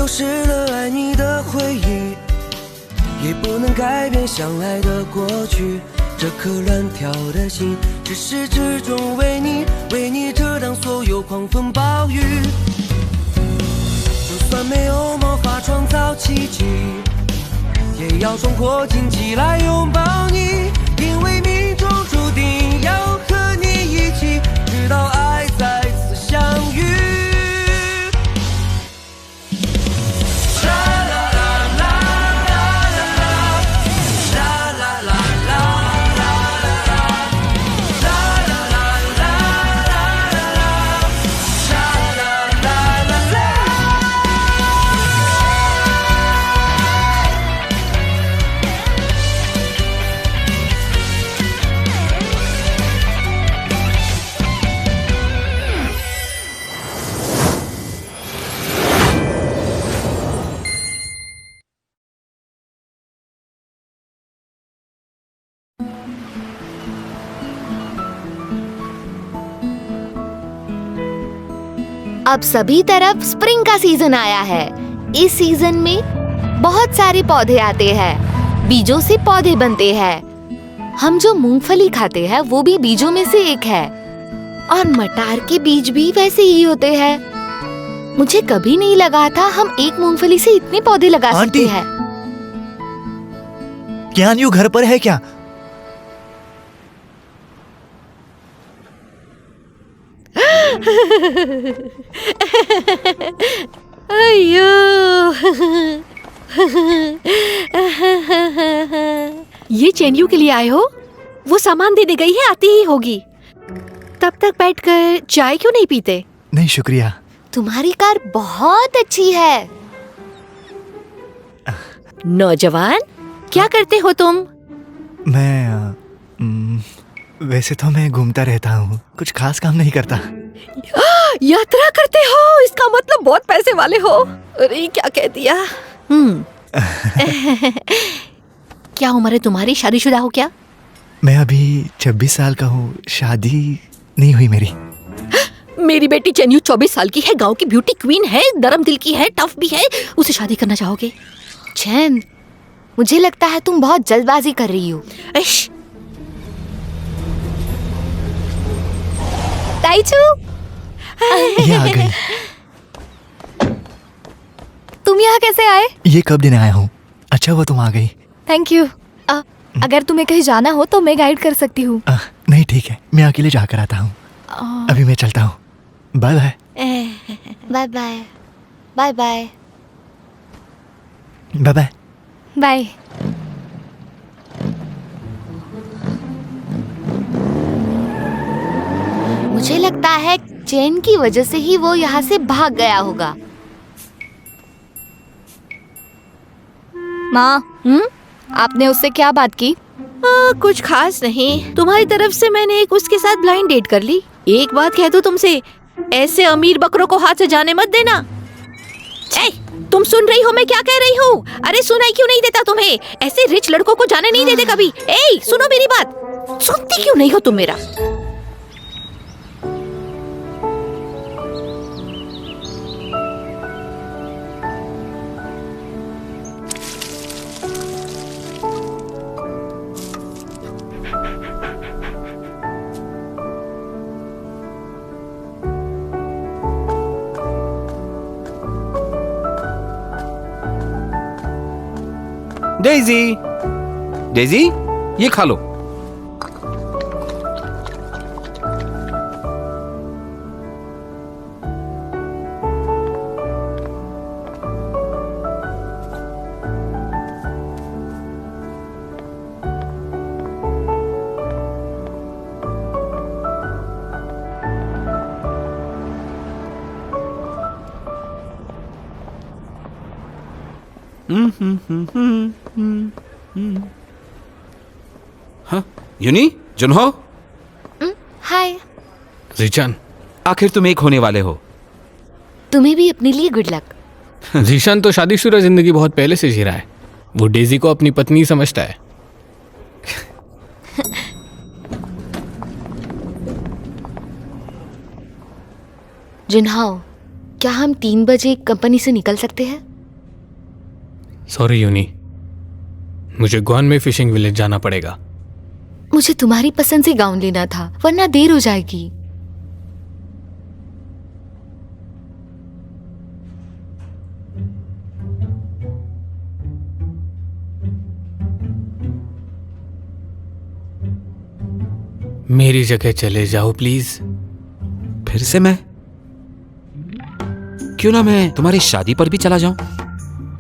丢失了爱你的回忆，也不能改变相爱的过去。这颗乱跳的心，至始至终为你遮挡所有狂风暴雨。就算没有魔法创造奇迹，也要冲破荆棘来拥抱你，因为命中注定要和你一起，直到爱再次相遇。अब सभी तरफ स्प्रिंग का सीजन आया है। इस सीजन में बहुत सारे पौधे आते हैं, बीजों से पौधे बनते हैं। हम जो मूंगफली खाते हैं वो भी बीजों में से एक है, और मटार के बीज भी वैसे ही होते हैं। मुझे कभी नहीं लगा था हम एक मूंगफली से इतने पौधे लगा सकते हैं। क्या न्यू घर पर है क्या? अयो ये चेन्यू के लिए आए हो? वो सामान देने गई है, आती ही होगी। तब तक बैठकर चाय क्यों नहीं पीते? नहीं शुक्रिया। तुम्हारी कार बहुत अच्छी है। नौजवान, क्या करते हो तुम? वैसे तो मैं घूमता रहता हूँ, कुछ खास काम नहीं करता। यात्रा करते हो, इसका मतलब बहुत पैसे वाले हो। अरे क्या कह दिया। क्या उम्र है तुम्हारी? शादीशुदा हो क्या? मैं अभी 26 साल का हूँ, शादी नहीं हुई मेरी। मेरी बेटी चेन्यू 24 साल की है, गांव की ब्यूटी क्वीन है, नरम दिल की है, टफ भी है। उसे शादी करना चाहोगे? चैन, मुझे लगता है तुम बहुत जल्दबाजी कर रही हो। ताईचू, ये आ गई। तुम यहाँ कैसे आए? ये कब दिन आया हूँ? अच्छा हुआ तुम आ गई। Thank you. अगर तुम्हें कहीं जाना हो तो मैं गाइड कर सकती हूँ। नहीं ठीक है, मैं अकेले जाकर आता हूँ। अभी मैं चलता हूँ। Bye bye. Bye bye. Bye bye. Bye bye. Bye. मुझे लगता है चेन की वजह से ही वो यहाँ से भाग गया होगा। माँ, आपने उससे क्या बात की? कुछ खास नहीं। तुम्हारी तरफ से मैंने एक उसके साथ ब्लाइंड डेट कर ली। एक बात कह दो तुमसे, ऐसे अमीर बकरों को हाथ से जाने मत देना। तुम सुन रही हो मैं क्या कह रही हूँ? अरे सुनाई क्यों नहीं देता तुम्हें? ऐसे रिच लड़कों को जाने नहीं देते कभी। सुनो मेरी बात। सुनती क्यों नहीं हो तुम मेरा? डेज़ी, डेज़ी, ये खा लो। हाँ, यूनी, जुनहो। हाय। जीशान, आखिर तुम एक होने वाले हो। तुम्हें भी अपने लिए गुड लक। जीशान तो शादीशुदा जिंदगी बहुत पहले से जी रहा है। वो डेजी को अपनी पत्नी समझता है। जुनहो, क्या हम 3 बजे कंपनी से निकल सकते हैं? सॉरी यूनी, मुझे ग्वान में फिशिंग विलेज जाना पड़ेगा। मुझे तुम्हारी पसंद से गाउन लेना था, वरना देर हो जाएगी। मेरी जगह चले जाओ प्लीज। फिर से मैं? क्यों ना मैं तुम्हारी शादी पर भी चला जाऊं?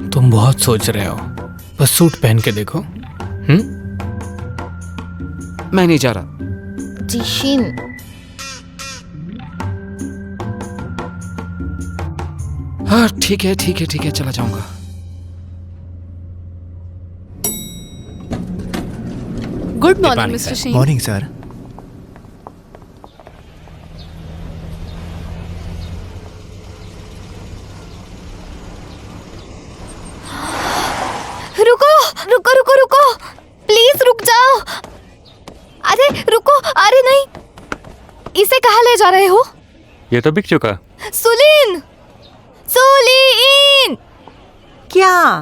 तुम बहुत सोच रहे हो, बस सूट पहन के देखो। मैं नहीं जा रहा। जिशिन, हाँ ठीक है ठीक है ठीक है, चला जाऊंगा। Good morning mister Singh. Morning sir. रुको रुको रुको रुको, प्लीज रुक जाओ। अरे रुको, अरे नहीं, इसे कहाँ ले जा रहे हो? ये तो बिक चुका। सुलीन, सुलीन। क्या?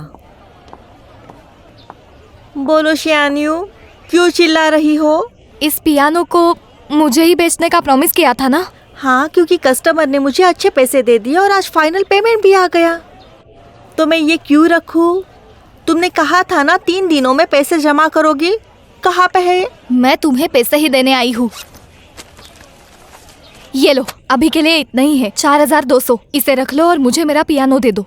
बोलो शियान्यू, क्यों चिल्ला रही हो? इस पियानो को मुझे ही बेचने का प्रॉमिस किया था ना? हाँ, क्योंकि कस्टमर ने मुझे अच्छे पैसे दे दिए और आज फाइनल पेमेंट भी आ गया। तो मैं ये क्यों रखूं? तुमने कहा था ना 3 दिनों में पैसे जमा करोगी। कहाँ पे है? मैं तुम्हें पैसे ही देने आई हूँ। ये लो, अभी के लिए इतना ही है, 4200। इसे रख लो और मुझे मेरा पियानो दे दो।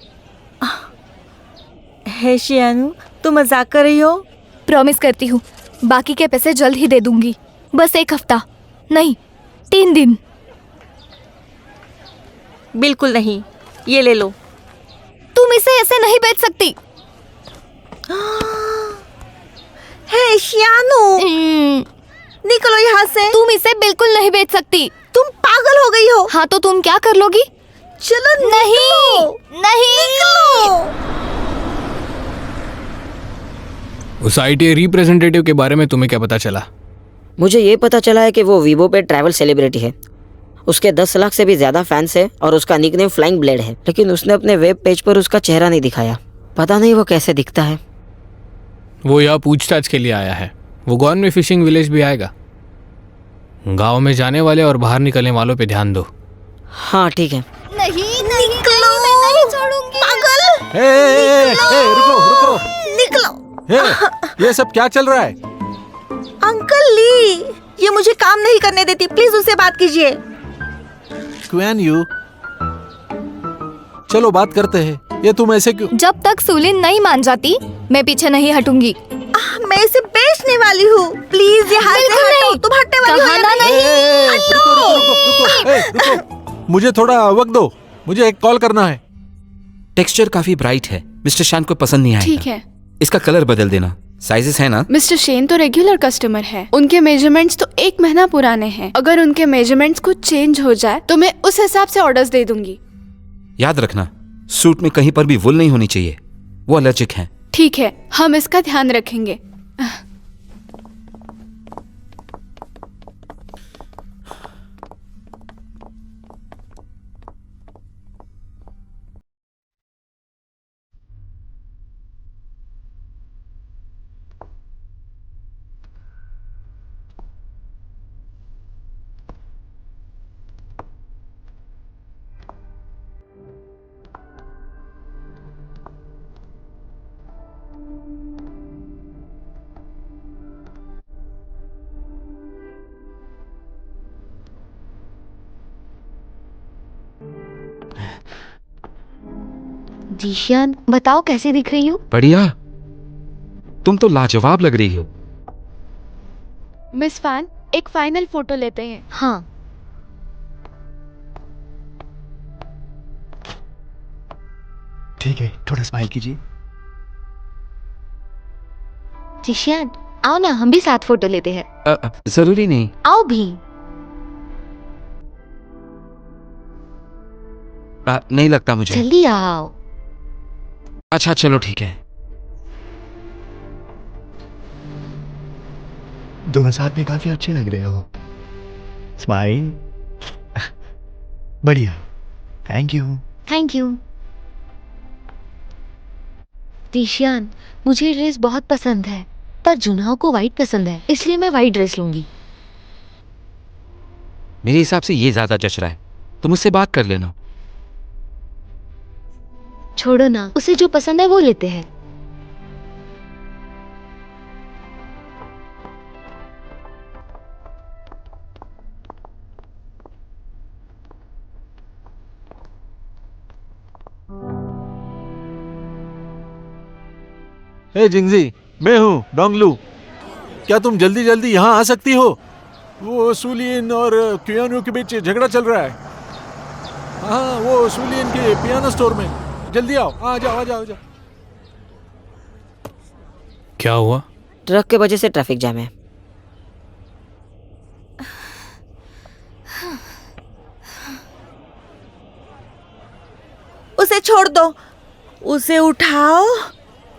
है शियान्यू, तुम मजाक कर रही हो? प्रॉमिस करती हूँ, बाकी के पैसे जल्द ही दे दूंगी। बस 1 हफ्ता नहीं, 3 दिन। बिल्कुल नहीं, ये ले लो। तुम इसे ऐसे नहीं बेच सकती। है शियान्यू, निकलो यहाँ से। तुम इसे बिल्कुल नहीं बेच सकती। तुम पागल हो गई हो। हाँ तो तुम क्या कर लोगी? चलो नहीं नहीं। उस ITA रिप्रेजेंटेटिव के बारे में तुम्हें क्या पता चला? मुझे ये पता चला है कि वो वीवो पे ट्रैवल सेलिब्रिटी है। उसके 10 लाख से भी ज़्यादा फैंस है और उसका निकनेम फ्लाइंग ब्लेड है, लेकिन उसने अपने वेब पेज पर उसका चेहरा नहीं दिखाया। पता नहीं वो कैसे दिखता है। वो यहाँ पूछताछ के लिए आया है। वो ग्वान में फिशिंग विलेज भी आएगा। गांव में जाने वाले और बाहर निकलने वालों पे ध्यान दो। हाँ ठीक है। नहीं नहीं, मैं नहीं छोड़ूंगी। पागल, रुको रुको। निकलो। ये सब क्या चल रहा है? अंकल ली, ये मुझे काम नहीं करने देती। प्लीज उससे बात कीजिए। क्वेन यू, चलो बात करते हैं। ये तुम ऐसे क्यों? जब तक सुलिन नहीं मान जाती, मैं पीछे नहीं हटूंगी। मैं इसे बेचने वाली हूँ। प्लीज यहाँ से बिल्कुल हटो। नहीं। तुम हटने वाली हो या कहा ना नहीं? रुको। मुझे थोड़ा वक्त दो, मुझे एक कॉल करना है। टेक्सचर काफी ब्राइट है, मिस्टर शान को पसंद नहीं आएगा। ठीक है। इसका कलर बदल देना। साइजेस है ना? मिस्टर शेन तो रेगुलर कस्टमर है। उनके मेजरमेंट्स तो 1 महीना पुराने हैं। अगर उनके मेजरमेंट्स कुछ चेंज हो जाए तो मैं उस हिसाब से ऑर्डर्स दे दूंगी। याद रखना, सूट में कहीं पर भी वुल नहीं होनी चाहिए, वो एलर्जिक हैं। ठीक है, हम इसका ध्यान रखेंगे। जीशियन, बताओ कैसी दिख रही हूँ? बढ़िया, तुम तो लाजवाब लग रही हो। मिस फैन, एक फाइनल फोटो लेते हैं। हाँ। ठीक है, थोड़ा स्माइल कीजिए। जीशियन, आओ ना, हम भी साथ फोटो लेते हैं। जरूरी नहीं। आओ भी। नहीं लगता मुझे। जल्दी आओ। अच्छा चलो ठीक है। दोनों साथ में काफी अच्छे लग रहे हो। स्माइल। बढ़िया, थैंक यू। Thank you. तीशियान, मुझे ये ड्रेस बहुत पसंद है, पर जुनहो को व्हाइट पसंद है, इसलिए मैं व्हाइट ड्रेस लूंगी। मेरे हिसाब से ये ज्यादा जच रहा है, तुम उससे बात कर लेना। छोड़ो ना, उसे जो पसंद है वो लेते हैं। हे जिंगजी, मैं हूँ डोंगलू। क्या तुम जल्दी जल्दी यहाँ आ सकती हो? वो सुलियन और क्यानो के बीच झगड़ा चल रहा है। हाँ, वो सुलियन के पियानो स्टोर में। जल्दी आओ, आ जाओ आ जाओ आ जाओ। क्या हुआ? ट्रक के वजह से ट्रैफिक जाम है। उसे छोड़ दो, उसे उठाओ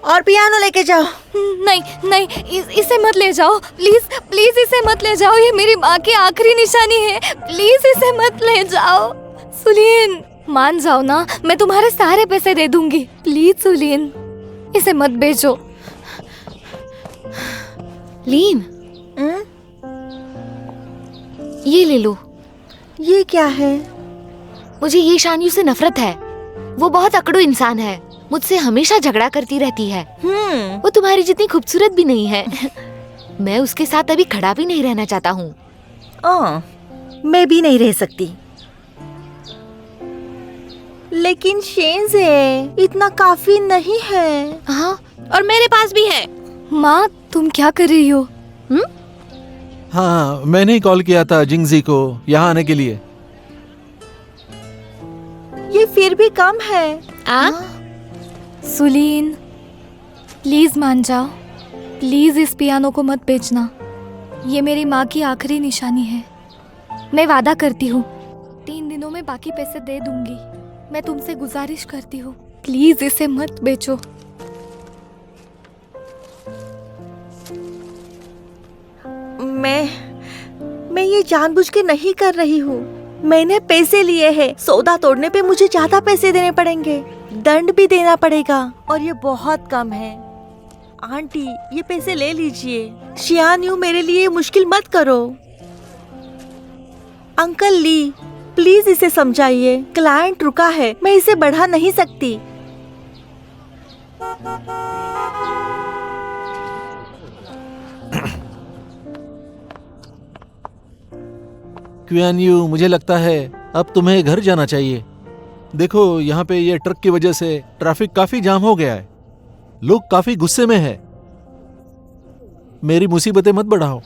और पियानो लेके जाओ। नहीं नहीं, इसे मत ले जाओ, प्लीज प्लीज इसे मत ले जाओ, ये मेरी माँ की आखिरी निशानी है, प्लीज इसे मत ले जाओ। सुलीन, मान जाओ ना, मैं तुम्हारे सारे पैसे दे दूंगी, प्लीज सुलीन, इसे मत बेचो। लीन, ये ले लो। ये क्या है? मुझे ये शानयू से नफरत है। वो बहुत अकड़ू इंसान है, मुझसे हमेशा झगड़ा करती रहती है। वो तुम्हारी जितनी खूबसूरत भी नहीं है। मैं उसके साथ अभी खड़ा भी नहीं रहना चाहता हूँ। मैं भी नहीं रह सकती। लेकिन शेंज़े, इतना काफी नहीं है। हाँ, और मेरे पास भी है। माँ, तुम क्या कर रही हो? हाँ, मैंने ही कॉल किया था जिंगजी को यहाँ आने के लिए। ये फिर भी कम है। सुलीन, प्लीज मान जाओ, प्लीज इस पियानो को मत बेचना, ये मेरी माँ की आखिरी निशानी है। मैं वादा करती हूँ 3 दिनों में बाकी पैसे दे दूंगी। मैं तुमसे गुजारिश करती हूँ, प्लीज इसे मत बेचो। मैं ये जानबूझ के नहीं कर रही हूँ। मैंने पैसे लिए हैं। सौदा तोड़ने पे मुझे ज्यादा पैसे देने पड़ेंगे, दंड भी देना पड़ेगा, और ये बहुत कम है। आंटी, ये पैसे ले लीजिए। शियानयू, मेरे लिए मुश्किल मत करो। अंकल ली, प्लीज इसे समझाइए। क्लाइंट रुका है, मैं इसे बढ़ा नहीं सकती। क्यान्यू, मुझे लगता है अब तुम्हें घर जाना चाहिए। देखो, यहाँ पे ये ट्रक की वजह से ट्रैफिक काफी जाम हो गया है। लोग काफी गुस्से में हैं। मेरी मुसीबतें मत बढ़ाओ।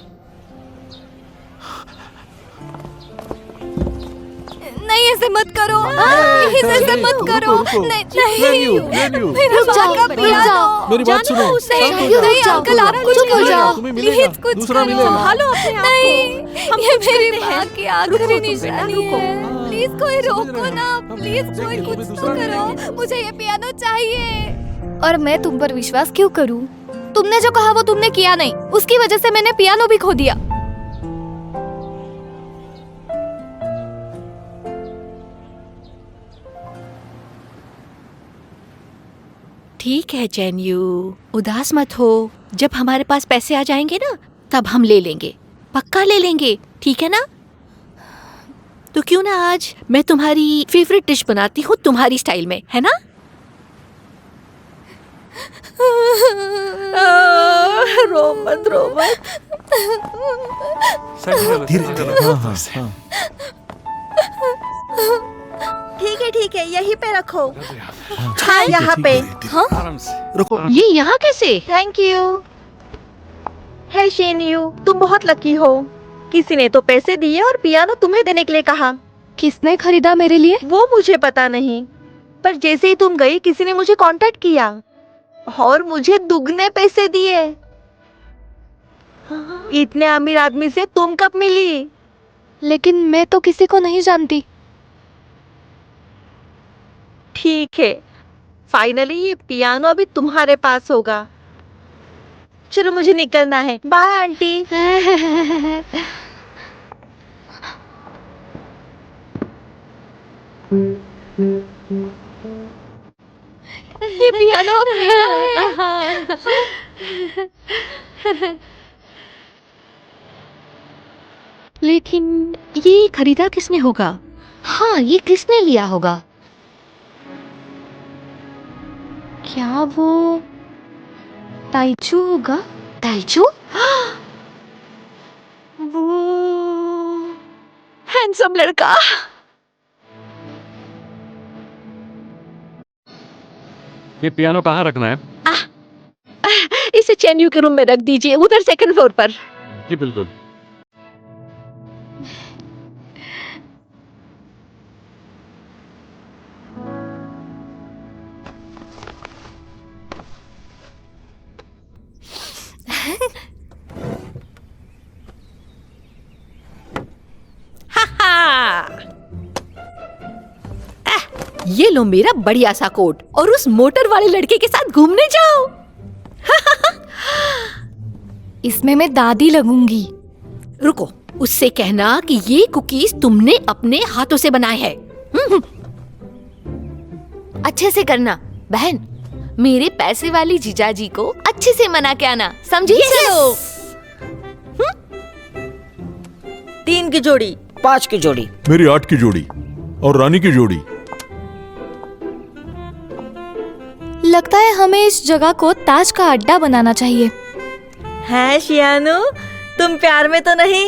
नहीं, ऐसे मत करो, प्लीज ऐसे मत करो। नहीं नहीं, मेरा माँ का पियानो। मेरी बात सुनो। नहीं अंकल, आप कुछ करो, प्लीज कुछ दूसरा करो। मिलेगा। संभालो अपने आप को। ये मेरी माँ की आखिरी निशानी है, प्लीज कोई रोको ना, प्लीज कोई कुछ तो करो, मुझे ये पियानो चाहिए। और मैं तुम पर विश्वास क्यों करूं? तुमने जो कहा वो तुमने किया नहीं, उसकी वजह से मैंने पियानो भी खो दिया। ठीक है चैनयू, उदास मत हो। जब हमारे पास पैसे आ जाएंगे ना, तब हम ले लेंगे, पक्का ले लेंगे, ठीक है ना? तो क्यों ना आज मैं तुम्हारी फेवरेट डिश बनाती हूँ तुम्हारी स्टाइल में, है ना? रो मत, रो मत। ठीक है, यहीं पे रखो। हाँ, यहाँ पे। रुको। ये यहाँ कैसे? Thank you. है शेनयू, तुम बहुत लकी हो। किसी ने तो पैसे दिए और पियानो तुम्हें देने के लिए कहा। किसने खरीदा मेरे लिए? वो मुझे पता नहीं, पर जैसे ही तुम गई किसी ने मुझे कांटेक्ट किया और मुझे दुगने पैसे दिए। इतने अमीर आदमी से तुम कब मिली? लेकिन मैं तो किसी को नहीं जानती। ठीक है, फाइनली ये पियानो अभी तुम्हारे पास होगा। चलो, मुझे निकलना है। Bye aunty. ये पियानो मेरा है। लेकिन ये खरीदा किसने होगा? हाँ, ये किसने लिया होगा? क्या वो ताइचू होगा? ताइचू? वो हैंडसम लड़का। ये पियानो कहाँ रखना है? इसे चेन्यू के रूम में रख दीजिए, उधर सेकंड फ्लोर पर। जी बिल्कुल। ये लो मेरा बढ़िया सा कोट और उस मोटर वाले लड़के के साथ घूमने जाओ। इसमें मैं दादी लगूंगी। रुको, उससे कहना कि ये कुकीज तुमने अपने हाथों से बनाए हैं। अच्छे से करना बहन। मेरे पैसे वाली जीजाजी को अच्छे से मना के आना, समझी? चलो। 3 की जोड़ी। 5 की जोड़ी। मेरी 8 की जोड़ी और रानी की जोड़ी। लगता है हमें इस जगह को ताज का अड्डा बनाना चाहिए। है शियानो, तुम प्यार में तो नहीं?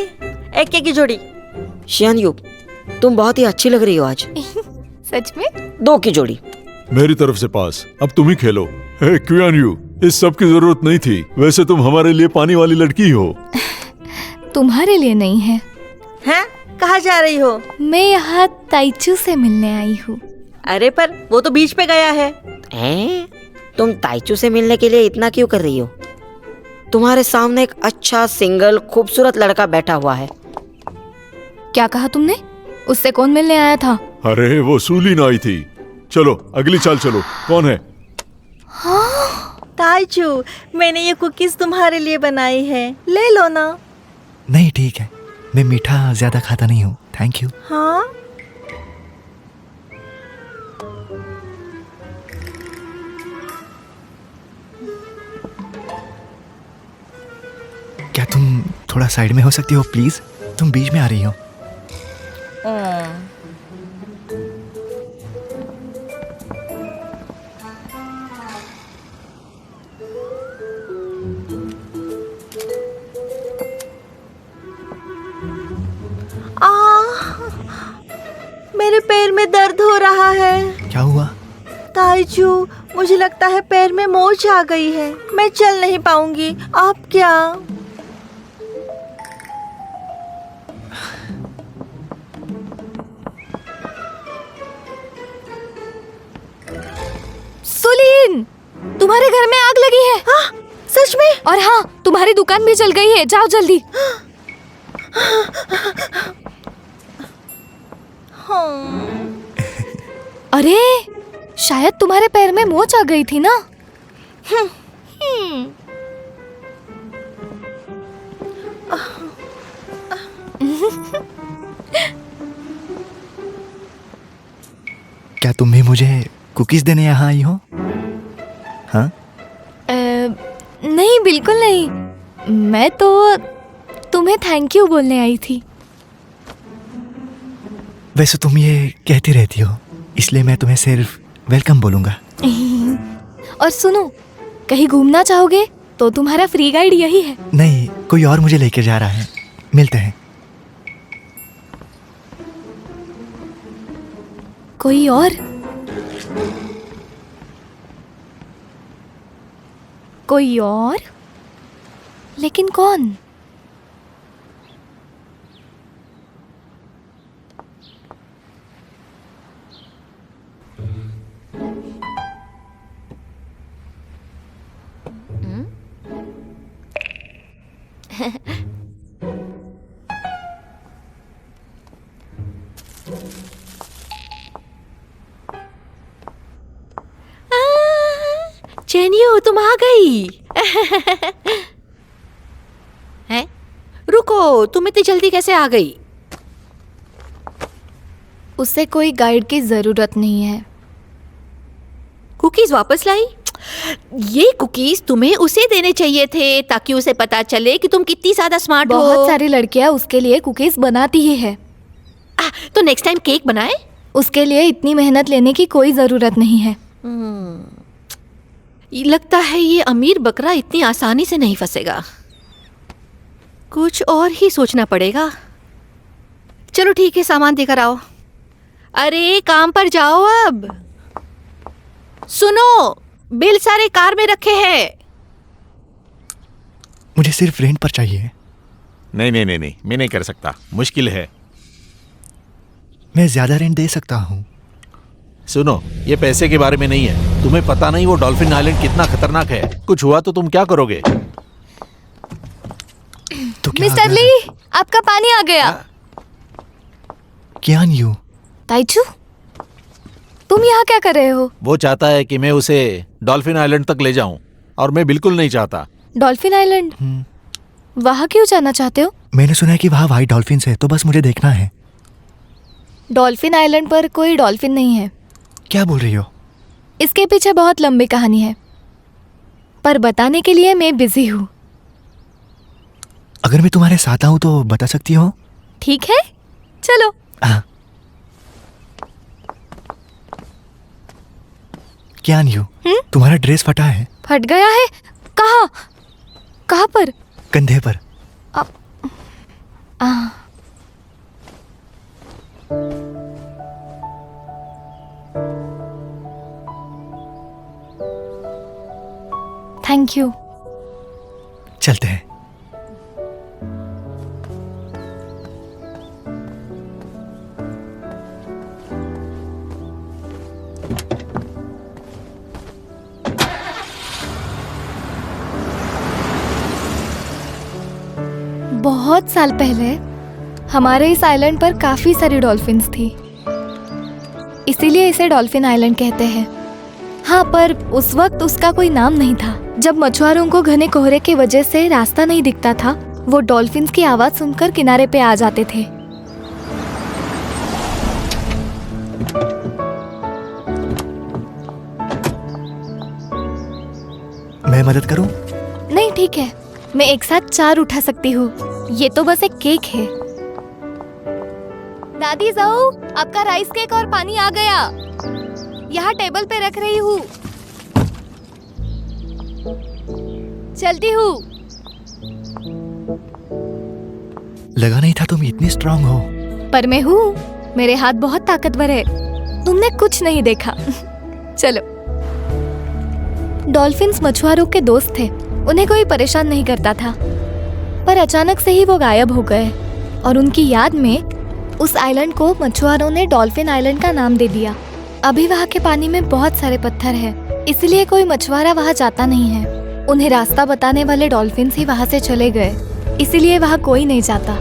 1 की जोड़ी। शियानयू, तुम बहुत ही अच्छी लग रही हो आज। सच में? 2 की जोड़ी। मेरी तरफ से पास। अब तुम ही खेलो। हे क्वियानयू, इस सब की जरूरत नहीं थी। वैसे तुम हमारे लिए पानी वाली लड़की हो। तुम्हारे लिए नहीं है। हैं? कहाँ जा रही हो? मैं यहाँ ताइचू से मिलने आई हूँ। अरे पर वो तो बीच पे गया है। तुम ताइचू से मिलने के लिए इतना क्यों कर रही हो? तुम्हारे सामने एक अच्छा सिंगल खूबसूरत लड़का बैठा हुआ है। क्या कहा तुमने? उससे कौन मिलने आया था? अरे वो सूलीन आई थी। चलो अगली चाल चलो। कौन है? ताइचू, मैंने ये कुकीज तुम्हारे लिए बनाई है, ले लो ना। नहीं ठीक है, मैं मीठा ज्यादा खाता नहीं हूँ, थैंक यू। हाँ? क्या तुम थोड़ा साइड में हो सकती हो प्लीज? तुम बीच में आ रही हो। मेरे पैर में दर्द हो रहा है। क्या हुआ? ताइचू, मुझे लगता है पैर में मोच आ गई है, मैं चल नहीं पाऊंगी। आप क्या? सुलीन, तुम्हारे घर में आग लगी है। हाँ, सच में? और हाँ, तुम्हारी दुकान भी जल गई है, जाओ जल्दी। अरे शायद तुम्हारे पैर में मोच आ गई थी ना। क्या तुम भी मुझे कुकीज देने यहाँ आई हो? हाँ? नहीं, बिल्कुल नहीं। मैं तो तुम्हें थैंक यू बोलने आई थी। वैसे तुम ये कहती रहती हो, इसलिए मैं तुम्हें सिर्फ वेलकम बोलूंगा। और सुनो, कहीं घूमना चाहोगे तो तुम्हारा फ्री गाइड यही है। नहीं, कोई और मुझे लेके जा रहा है, मिलते हैं। कोई और? कोई और? लेकिन कौन? चेन्यू, तुम आ गई। हैं? रुको, तुम इतनी जल्दी कैसे आ गई? उसे कोई गाइड की जरूरत नहीं है। कुकीज वापस लाई? ये कुकीज तुम्हें उसे देने चाहिए थे ताकि उसे पता चले कि तुम कितनी ज्यादा स्मार्ट हो। बहुत सारी लड़कियां उसके लिए कुकीज बनाती ही है। तो नेक्स्ट टाइम केक बनाए। उसके लिए इतनी मेहनत लेने की कोई जरूरत नहीं है। लगता है ये अमीर बकरा इतनी आसानी से नहीं फंसेगा। कुछ और ही सोचना पड़ेगा। चलो ठीक है, सामान देकर आओ। अरे काम पर जाओ अब। सुनो, बिल सारे कार में रखे हैं। मुझे सिर्फ रेंट पर चाहिए। नहीं नहीं नहीं नहीं, मैं नहीं कर सकता, मुश्किल है। मैं ज्यादा रेंट दे सकता हूँ। सुनो, ये पैसे के बारे में नहीं है। तुम्हें पता नहीं वो डॉल्फिन आइलैंड कितना खतरनाक है। कुछ हुआ तो तुम क्या करोगे? तो क्या मिस्टर ली, आपका पानी आ गया। कियान यू? ताइचू, तुम यहाँ क्या कर रहे हो? वो चाहता है कि मैं उसे डॉल्फिन आइलैंड तक ले जाऊं और मैं बिल्कुल नहीं चाहता। Dolphin island? वहाँ क्यों जाना चाहते हो? मैंने सुना है कि वहाँ व्हाइट डॉल्फिन है, तो बस मुझे देखना है। डॉल्फिन आइलैंड पर कोई डॉल्फिन नहीं है। क्या बोल रही हो? इसके पीछे बहुत लंबी कहानी है, पर बताने के लिए मैं बिजी हूँ। अगर मैं तुम्हारे साथ आऊँ तो बता सकती हो? ठीक है, चलो। हाँ। कियान यू, तुम्हारा ड्रेस फटा है। फट गया है? कहाँ? कहाँ पर? कंधे पर। Thank you. चलते हैं। बहुत साल पहले हमारे इस आइलैंड पर काफी सारी डॉल्फिन्स थी, इसीलिए इसे डॉल्फिन आइलैंड कहते हैं। हाँ, पर उस वक्त उसका कोई नाम नहीं था। जब मछुआरों को घने कोहरे की वजह से रास्ता नहीं दिखता था, वो डॉल्फिन्स की आवाज सुनकर किनारे पे आ जाते थे। मैं मदद करूं? नहीं, ठीक है, मैं एक साथ 4 उठा सकती हूँ। ये तो बस एक केक है। दादी जाओ, आपका राइस केक और पानी आ गया। यहाँ टेबल पे रख रही हूँ। चलती हूँ। लगा नहीं था तुम इतनी स्ट्रांग हो। पर मैं हूँ, मेरे हाथ बहुत ताकतवर है। तुमने कुछ नहीं देखा। चलो। डॉल्फिन्स मछुआरों के दोस्त थे, उन्हें कोई परेशान नहीं करता था। पर अचानक से ही वो गायब हो गए और उनकी याद में उस आइलैंड को मछुआरों ने डॉल्फिन आइलैंड का नाम दे दिया। अभी वहाँ के पानी में बहुत सारे पत्थर हैं, इसलिए कोई मछुआरा वहाँ जाता नहीं है। उन्हें रास्ता बताने वाले डॉल्फिन्स ही वहाँ से चले गए, इसीलिए वहाँ कोई नहीं जाता।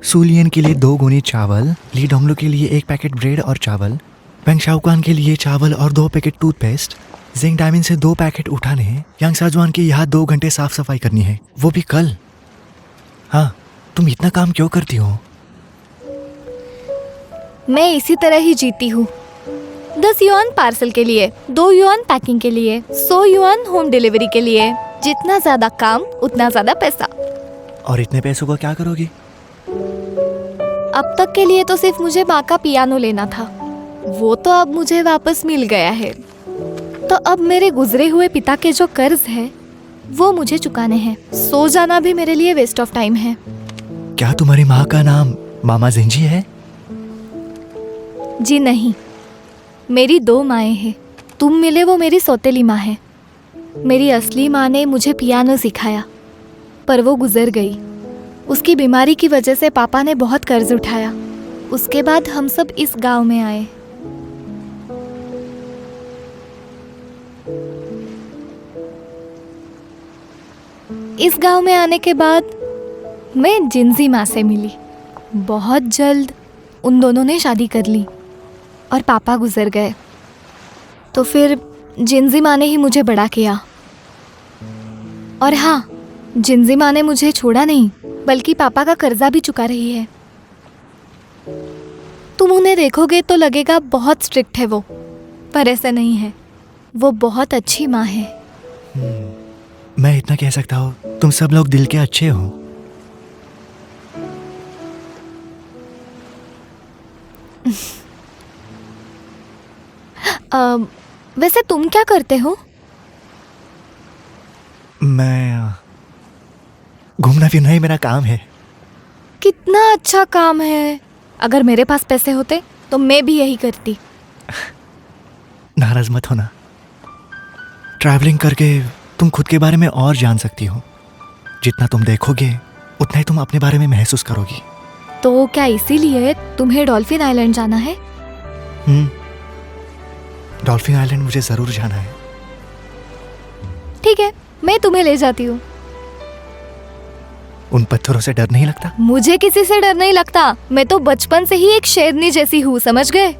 सूलियन के लिए 2 गुनी चावल, ली डोंगलू के लिए 1 पैकेट ब्रेड और चावल, पेंग शाओकान के लिए चावल और 2 पैकेट टूथपेस्ट, जिंग डायमंड से 2 पैकेट उठाने हैं, यांग साजुआन के यहाँ 2 घंटे साफ सफाई करनी है, वो भी कल। हाँ, तुम इतना काम क्यों करती हो? मैं इसी तरह ही जीती हूँ। 10 युआन पार्सल के लिए, 2 युआन पैकिंग के लिए, 100 युआन होम डिलीवरी के लिए। जितना ज्यादा काम उतना ज्यादा पैसा। और इतने पैसों को क्या करोगी? अब तक के लिए तो सिर्फ मुझे माँ का पियानो लेना था, वो तो अब मुझे वापस मिल गया है। तो अब मेरे गुजरे हुए पिता के जो कर्ज है वो मुझे चुकाने हैं। सो जाना भी मेरे लिए वेस्ट ऑफ टाइम है। क्या तुम्हारी माँ का नाम मामा जिंजी है? जी नहीं, मेरी 2 माएँ हैं। तुम मिले वो मेरी सौतेली माँ है। मेरी असली माँ ने मुझे पियानो सिखाया, पर वो गुजर गई। उसकी बीमारी की वजह से पापा ने बहुत कर्ज उठाया। उसके बाद हम सब इस गांव में आए। इस गांव में आने के बाद मैं जिंजी माँ से मिली। बहुत जल्द उन दोनों ने शादी कर ली और पापा गुजर गए। तो फिर जिंजी माँ ने ही मुझे बड़ा किया। और हाँ, जिंजी माँ ने मुझे छोड़ा नहीं, बल्कि पापा का कर्जा भी चुका रही है। तुम उन्हें देखोगे तो लगेगा बहुत स्ट्रिक्ट है वो, पर ऐसा नहीं है। वो बहुत अच्छी माँ है। मैं इतना कह सकता हूँ, तुम सब लोग दिल के अच्छे हो। वैसे तुम क्या करते हो? मैं घूमना फिरना ही मेरा काम है। कितना अच्छा काम है। अगर मेरे पास पैसे होते तो मैं भी यही करती। नाराज मत होना। ट्रैवलिंग करके तुम खुद के बारे में और जान सकती हो। जितना तुम देखोगे उतना ही तुम अपने बारे में महसूस करोगी। तो क्या इसीलिए तुम्हें डॉल्फिन आइलैंड जाना है? डॉल्फिन आइलैंड मुझे जरूर जाना है। ठीक है, मैं तुम्हें ले जाती हूँ। उन पत्थरों से डर नहीं लगता? मुझे किसी से डर नहीं लगता। मैं तो बचपन से ही एक शेरनी जैसी हूँ, समझ गए?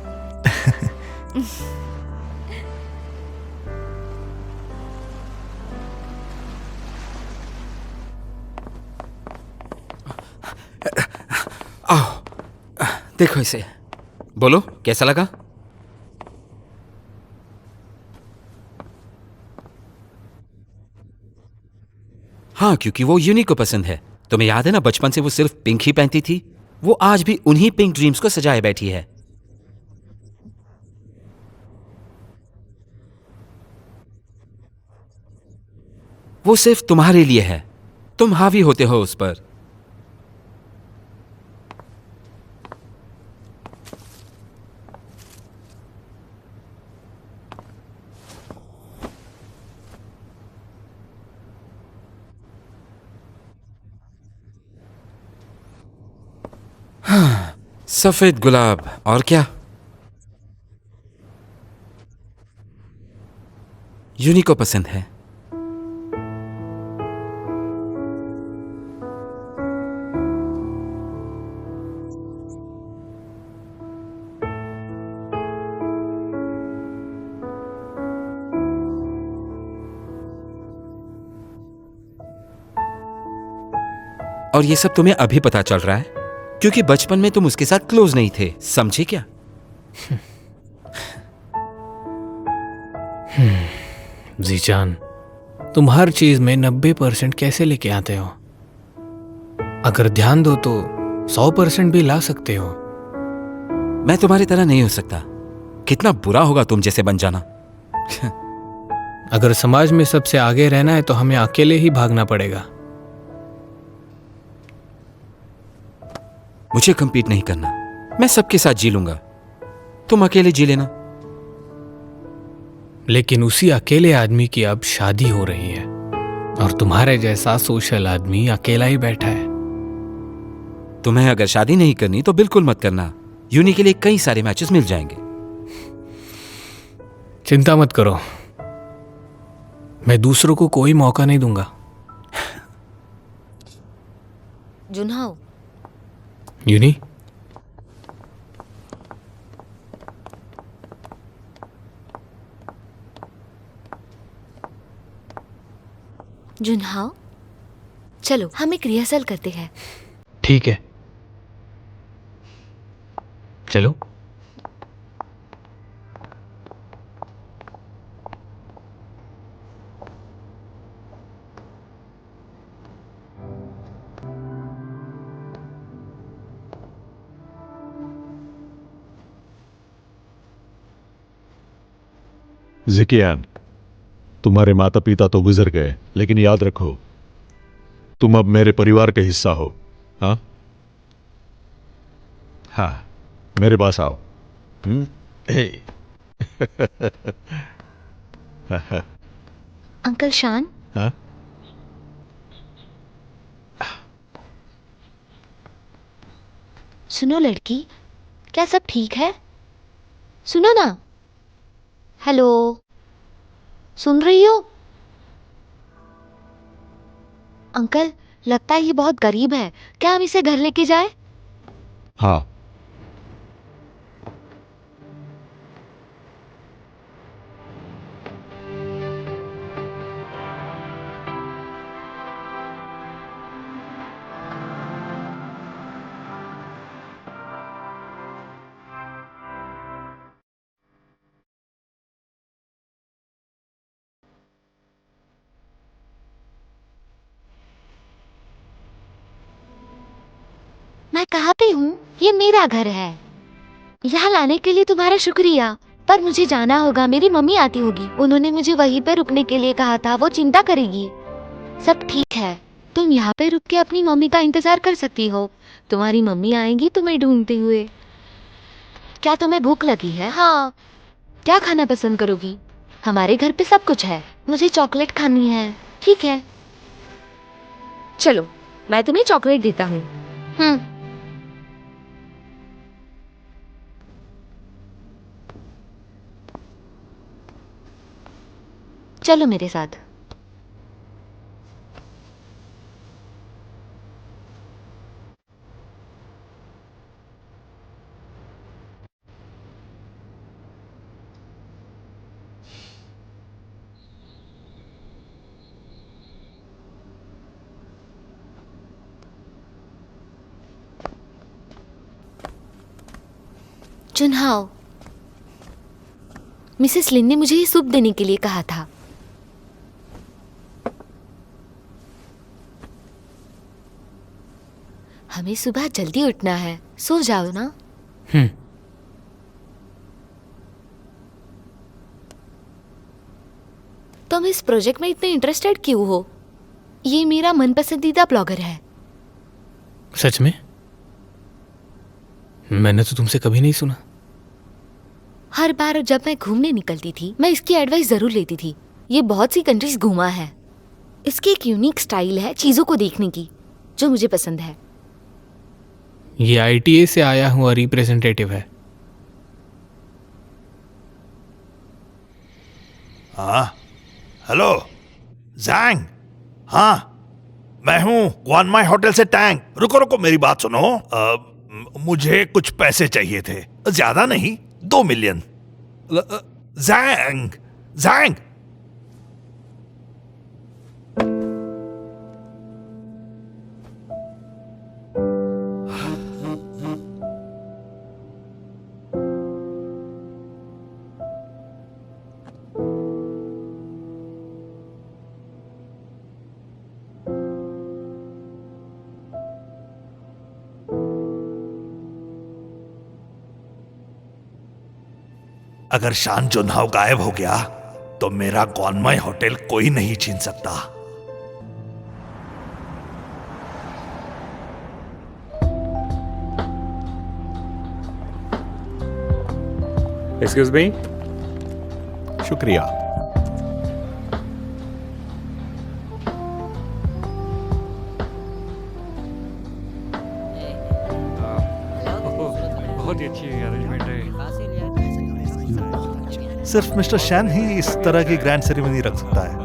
आओ, देखो इसे। बोलो कैसा लगा? हाँ, क्योंकि वो यूनी को पसंद है। तुम्हें याद है ना, बचपन से वो सिर्फ पिंक ही पहनती थी। वो आज भी उन्हीं पिंक ड्रीम्स को सजाए बैठी है। वो सिर्फ तुम्हारे लिए है। तुम हावी होते हो उस पर। हाँ, सफेद गुलाब और क्या? यूनी को पसंद है। और ये सब तुम्हें अभी पता चल रहा है क्योंकि बचपन में तुम उसके साथ क्लोज नहीं थे, समझे क्या? जीचान, तुम हर चीज में 90% कैसे लेके आते हो? अगर ध्यान दो तो 100% भी ला सकते हो। मैं तुम्हारी तरह नहीं हो सकता। कितना बुरा होगा तुम जैसे बन जाना। अगर समाज में सबसे आगे रहना है तो हमें अकेले ही भागना पड़ेगा। मुझे कम्पीट नहीं करना। मैं सबके साथ जी लूंगा, तुम अकेले जी लेना। लेकिन उसी अकेले आदमी की अब शादी हो रही है और तुम्हारे जैसा सोशल आदमी अकेला ही बैठा है। तुम्हें अगर शादी नहीं करनी तो बिल्कुल मत करना। यूनी के लिए कई सारे मैचेस मिल जाएंगे। चिंता मत करो, मैं दूसरों को कोई मौका नहीं दूंगा। जुनहाओ, यूनी, जुनहाओ, चलो हम एक रिहर्सल करते हैं। ठीक है, चलो। ज़िकियान, तुम्हारे माता पिता तो गुजर गए, लेकिन याद रखो तुम अब मेरे परिवार का हिस्सा हो। हाँ हाँ, मेरे पास आओ। हे। अंकल शान, हाँ? सुनो लड़की, क्या सब ठीक है? सुनो ना। हेलो, सुन रही हो? अंकल, लगता है ये बहुत गरीब है। क्या हम इसे घर लेके जाए? हाँ। मैं कहाँ पे हूँ? ये मेरा घर है। यहाँ लाने के लिए तुम्हारा शुक्रिया, पर मुझे जाना होगा। मेरी मम्मी आती होगी, उन्होंने मुझे वहीं पे रुकने के लिए कहा था, वो चिंता करेगी। सब ठीक है, तुम यहाँ पे रुक के अपनी मम्मी का इंतजार कर सकती हो। तुम्हारी मम्मी आएंगी तुम्हें ढूंढते हुए। क्या तुम्हें भूख लगी है? हाँ। क्या खाना पसंद करोगी? हमारे घर पे सब कुछ है। मुझे चॉकलेट खानी है। ठीक है, चलो मैं तुम्हें चॉकलेट देता हूँ। चलो मेरे साथ। चुनहाओ, मिसेस लिन ने मुझे ये सूप देने के लिए कहा था। हमें सुबह जल्दी उठना है, सो जाओ ना। तुम इस प्रोजेक्ट में इतने इंटरेस्टेड क्यों हो? ये मेरा मनपसंदीदा ब्लॉगर है। सच में? मैंने तो तुमसे कभी नहीं सुना। हर बार जब मैं घूमने निकलती थी, मैं इसकी एडवाइस जरूर लेती थी। ये बहुत सी कंट्रीज घूमा है। इसकी एक यूनिक स्टाइल है चीजों को देखने की, जो मुझे पसंद है। ये ITA से आया हुआ रिप्रेजेंटेटिव है। हाँ, हेलो जैंग। हाँ, मैं हूँ क्वानमाई होटल से टैंग। रुको रुको, मेरी बात सुनो। मुझे कुछ पैसे चाहिए थे, ज्यादा नहीं, 2 मिलियन। जैंग जैंग। अगर शान जुनहाओ गायब हो गया तो मेरा क्वानमाई होटल कोई नहीं छीन सकता। Excuse me. शुक्रिया। बहुत ही अच्छी अरेंजमेंट है। सिर्फ मिस्टर शैन ही इस तरह की ग्रैंड सेरेमनी रख सकता है।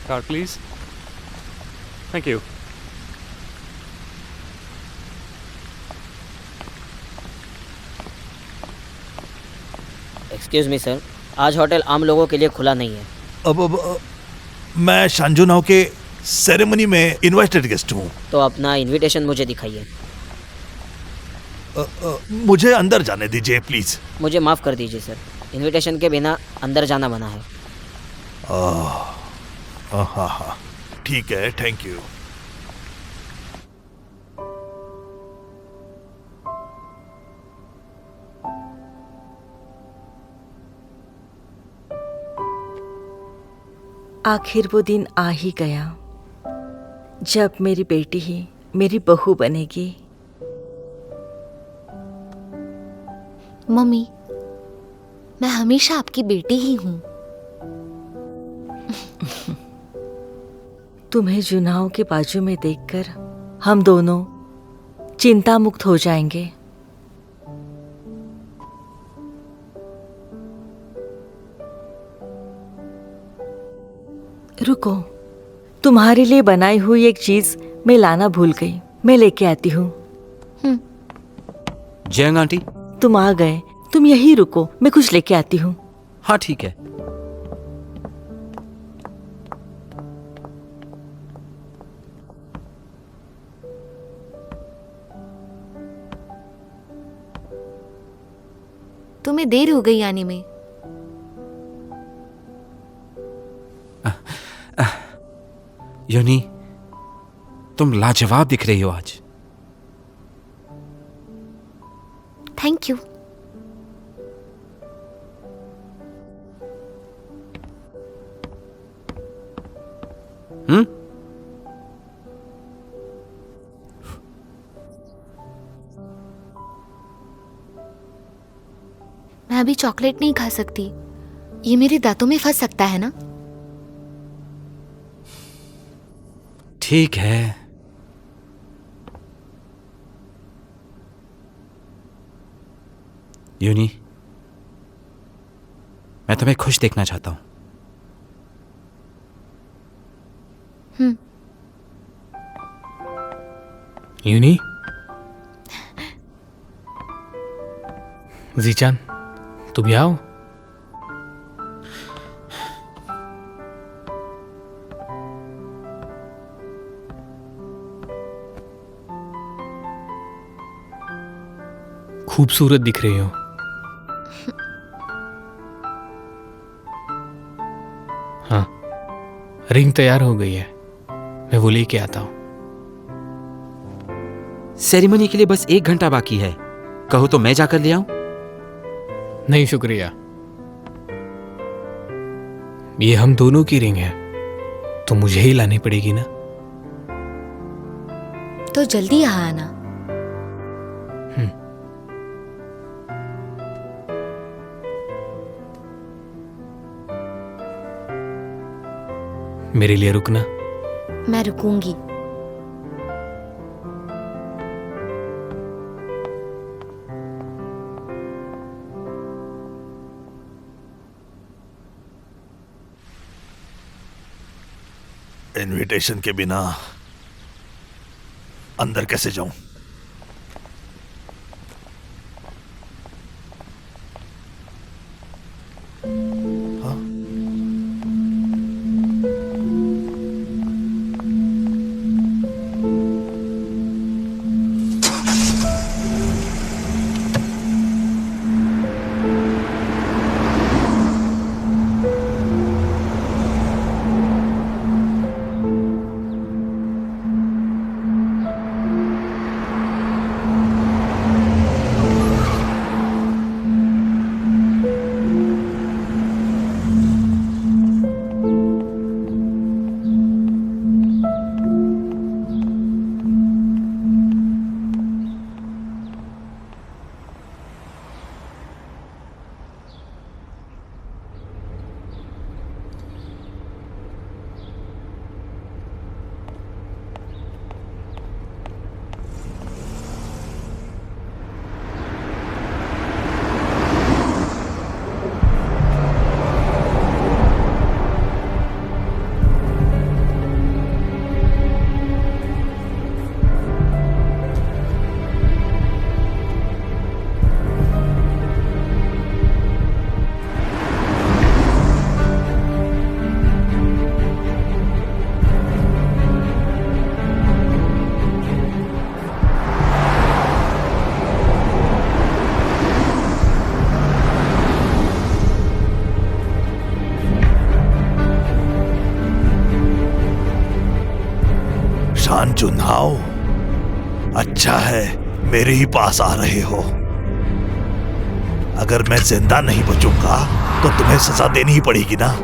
Card, please. Thank you. Excuse me sir, आज होटल आम लोगों के लिए खुला नहीं है। अब मैं शान जुनहाओ के सेरेमनी में इनवाइटेड गेस्ट हूँ। तो अपना इनविटेशन मुझे दिखाइए। मुझे अंदर जाने दीजिए प्लीज। मुझे माफ कर दीजिए सर, इनविटेशन के बिना अंदर जाना मना है। हाँ, ठीक है, थैंक यू। आखिर वो दिन आ ही गया जब मेरी बेटी ही मेरी बहू बनेगी। मम्मी, मैं हमेशा आपकी बेटी ही हूँ। तुम्हें जुनहाओ के बाजू में देखकर हम दोनों चिंता मुक्त हो जाएंगे। रुको, तुम्हारे लिए बनाई हुई एक चीज मैं लाना भूल गई। मैं लेके आती हूँ। जैंग आंटी, तुम आ गए, तुम यहीं रुको, मैं कुछ लेके आती हूँ। हाँ ठीक है। तुम्हें देर हो गई आने में। यूनी, तुम लाजवाब दिख रही हो आज। Thank you. मैं अभी चॉकलेट नहीं खा सकती, ये मेरे दांतों में फंस सकता है ना। ठीक है। यूनी, मैं तुम्हें खुश देखना चाहता हूं। यूनी, जीचान, तुम भी आओ। खूबसूरत दिख रही हो। हाँ, रिंग तैयार हो गई है, मैं वो लेके आता हूं। सेरेमनी के लिए बस 1 घंटा बाकी है, कहो तो मैं जाकर ले आऊं? नहीं शुक्रिया, ये हम दोनों की रिंग है, तो मुझे ही लानी पड़ेगी ना। तो जल्दी यहाँ आना। मेरे लिए रुकना। मैं रुकूंगी। इनविटेशन के बिना अंदर कैसे जाऊं? शान चुनाव, अच्छा है मेरे ही पास आ रहे हो। अगर मैं जिंदा नहीं बचूंगा तो तुम्हें सजा देनी ही पड़ेगी ना।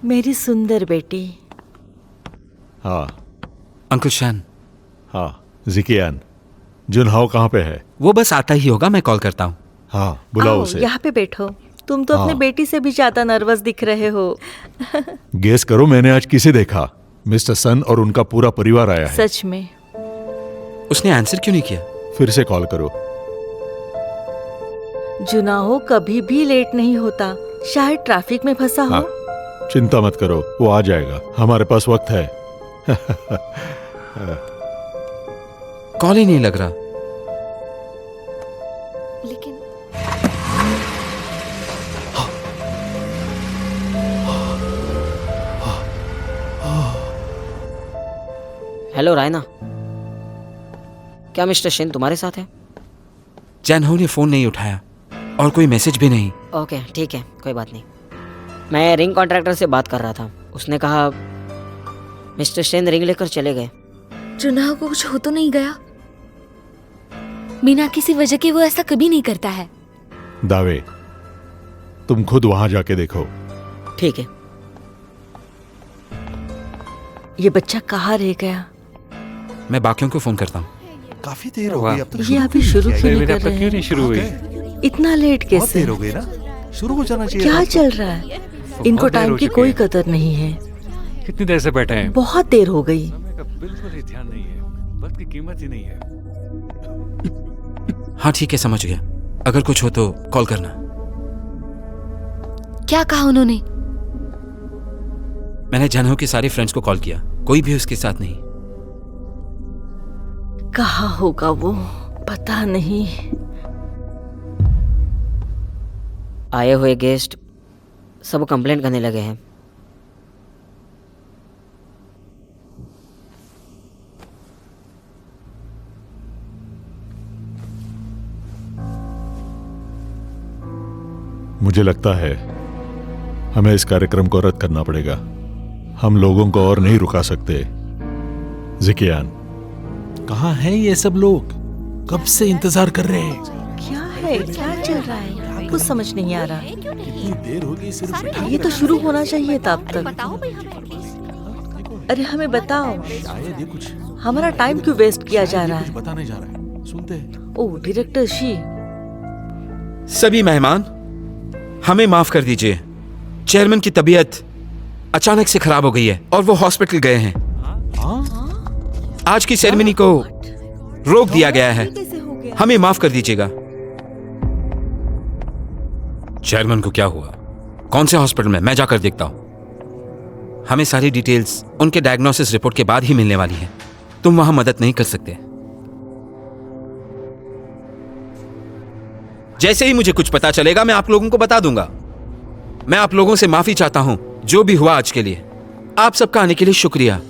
मेरी सुंदर बेटी। हाँ अंकुल शान। हाँ जिकियान, जुनहाओ कहाँ पे है? वो बस आता ही होगा, मैं कॉल करता हूँ। हाँ बुलाओ आओ, उसे। यहाँ पे बैठो। तुम तो अपने हाँ। बेटी से भी ज्यादा नर्वस दिख रहे हो। गेस करो मैंने आज किसे देखा? मिस्टर सन और उनका पूरा परिवार आया है। सच में? उसने आंसर क्यों नहीं किया? फिर से कॉल करो। जुनाहो कभी भी लेट नहीं होता, शायद ट्रैफिक में फंसा हो। हाँ, चिंता मत करो, वो आ जाएगा, हमारे पास वक्त है। कॉल ही नहीं लग रहा। लेकिन हेलो रायना, क्या मिस्टर शेन तुम्हारे साथ है? जैनहो ने फोन नहीं उठाया और कोई मैसेज भी नहीं। ओके ठीक है, कोई बात नहीं। मैं रिंग कॉन्ट्रैक्टर से बात कर रहा था, उसने कहा मिस्टर शेन रिंग लेकर चले गए। जुनाहो को कुछ हो तो नहीं गया? बिना किसी वजह के वो ऐसा कभी नहीं करता है। दावे, तुम खुद वहां जाके देखो। ठीक है। ये बच्चा कहाँ रह गया? मैं बाकियों को फोन करता हूँ। काफी देर हो गई, अब तक ये अभी शुरू क्यों नहीं कर रहे हैं? शुरू हुई। इतना लेट बहुत कैसे? देर हो गई ना, शुरू हो जाना चाहिए। क्या था। चल रहा है? इनको टाइम की कोई कदर नहीं है। कितनी देर से बैठे हैं? बहुत देर हो गई। बिल्कुल ही ध्यान नहीं है, वक्त की कीमत ही नहीं है। हाँ ठीक है, समझ गया। अगर कुछ हो तो कॉल करना। क्या कहा उन्होंने? मैंने जैनहो के सारे फ्रेंड्स को कॉल किया, कोई भी उसके साथ नहीं। कहाँ होगा वो, पता नहीं। आए हुए गेस्ट सब कंप्लेंट करने लगे हैं। मुझे लगता है हमें इस कार्यक्रम को रद्द करना पड़ेगा। हम लोगों को और नहीं रुका सकते। जिकियान, कहाँ हैं ये सब लोग? कब से इंतजार कर रहे हैं? क्या है, क्या चल रहा है? कुछ समझ नहीं आ रहा। कितनी देर हो गई सिर्फ ये तो शुरू होना चाहिए था अब तक। बताओ भाई हमको प्लीज। अरे हमें बताओ, शायद ये कुछ हमारा टाइम क्यों वेस्ट किया जा रहा कुछ है? बताने जा रहा है, सुनते हैं। ओह डायरेक्टर शी, सभी मेहमान हमें माफ कर दीजिए। चेयरमैन की तबीयत अचानक से खराब हो गई है और वो हॉस्पिटल गए हैं। आज की सेरेमनी को रोक दिया गया है। कैसे हो गया? हमें माफ कर दीजिएगा। चेयरमैन को क्या हुआ? कौन से हॉस्पिटल में? मैं जाकर देखता हूं। हमें सारी डिटेल्स उनके डायग्नोसिस रिपोर्ट के बाद ही मिलने वाली है। तुम वहां मदद नहीं कर सकते। जैसे ही मुझे कुछ पता चलेगा मैं आप लोगों को बता दूंगा। मैं आप लोगों से माफी चाहता हूं जो भी हुआ आज के लिए। आप सबका आने के लिए शुक्रिया।